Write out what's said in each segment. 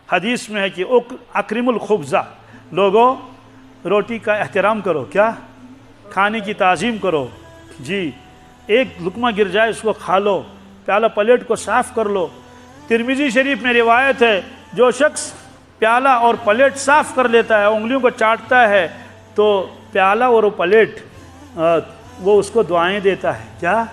حدیث میں ہے کہ اکرم الخبزہ، لوگوں روٹی کا احترام کرو، کیا کھانے کی تعظیم کرو، جی ایک لقمہ گر جائے اس کو کھا لو، پیالہ پلیٹ کو صاف کر لو۔ ترمذی شریف میں روایت ہے جو شخص پیالہ اور پلیٹ صاف کر لیتا ہے، انگلیوں کو چاٹتا ہے، تو پیالہ اور وہ پلیٹ وہ اس کو دعائیں دیتا ہے، کیا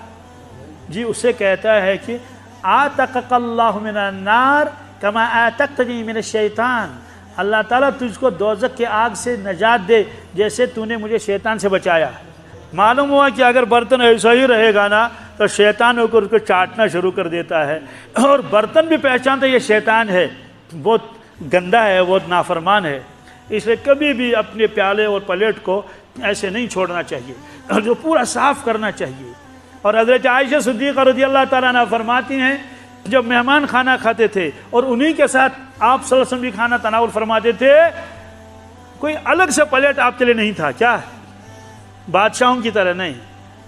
جی اسے کہتا ہے کہ آتقک اللہ من النار کما آتقتنی من الشیطان، اللہ تعالیٰ تجھ کو دوزخ کے آگ سے نجات دے جیسے تو نے مجھے شیطان سے بچایا۔ معلوم ہوا کہ اگر برتن ایسا ہی رہے گا نا تو شیطان ہو کر اس کو چاٹنا شروع کر دیتا ہے، اور برتن بھی پہچانتا ہے یہ شیطان ہے، بہت گندا ہے، بہت نافرمان ہے۔ اس لیے کبھی بھی اپنے پیالے اور پلیٹ کو ایسے نہیں چھوڑنا چاہیے، جو پورا صاف کرنا چاہیے۔ اور حضرت عائشہ صدیقہ رضی اللہ تعالیٰ عنہ فرماتی ہیں جب مہمان کھانا کھاتے تھے اور انہی کے ساتھ آپ صلی اللہ علیہ وسلم بھی کھانا تناول فرماتے تھے، کوئی الگ سے پلیٹ آپ کے لیے نہیں تھا، کیا بادشاہوں کی طرح نہیں،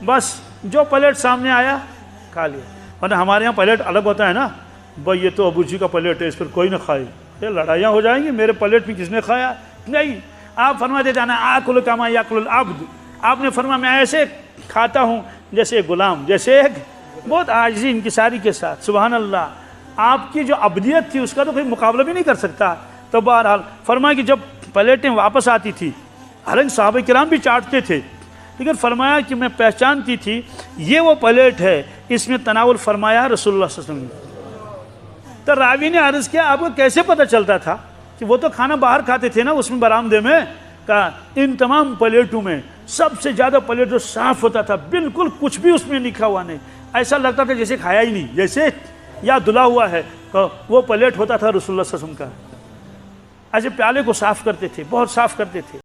بس جو پلیٹ سامنے آیا کھا لیا۔ ورنہ ہمارے یہاں پلیٹ الگ ہوتا ہے نا، بھائی یہ تو ابو جی کا پلیٹ ہے، اس پر کوئی نہ کھائے، یہ لڑائیاں ہو جائیں گی، میرے پلیٹ میں کس نے کھایا؟ نہیں، آپ فرماتے تھے نا آکل کما یاکل العبد، آپ نے فرمایا میں ایسے کھاتا ہوں جیسے ایک غلام، جیسے ایک بہت عاجزی انکساری کے ساتھ۔ سبحان اللہ، آپ کی جو عبدیت تھی اس کا تو کوئی مقابلہ بھی نہیں کر سکتا۔ تو بہرحال فرمایا کہ جب پلیٹیں واپس آتی تھی، حالانکہ صحابہ کرام بھی چاٹتے تھے، لیکن فرمایا کہ میں پہچانتی تھی یہ وہ پلیٹ ہے، اس میں تناول فرمایا رسول اللہ صلی اللہ علیہ وسلم۔ تو راوی نے عرض کیا آپ کو کیسے پتہ چلتا تھا؟ کہ وہ تو کھانا باہر کھاتے تھے نا اس میں برآمدے میں، کہا ان تمام پلیٹوں میں سب سے زیادہ پلیٹ جو صاف ہوتا تھا، بالکل کچھ بھی اس میں لکھا ہوا نہیں، ایسا لگتا تھا جیسے کھایا ہی نہیں، جیسے یا دھلا ہوا ہے، وہ پلیٹ ہوتا تھا رسول اللہ صلی اللہ علیہ وسلم کا۔ ایسے پیالے کو صاف کرتے تھے، بہت صاف کرتے تھے۔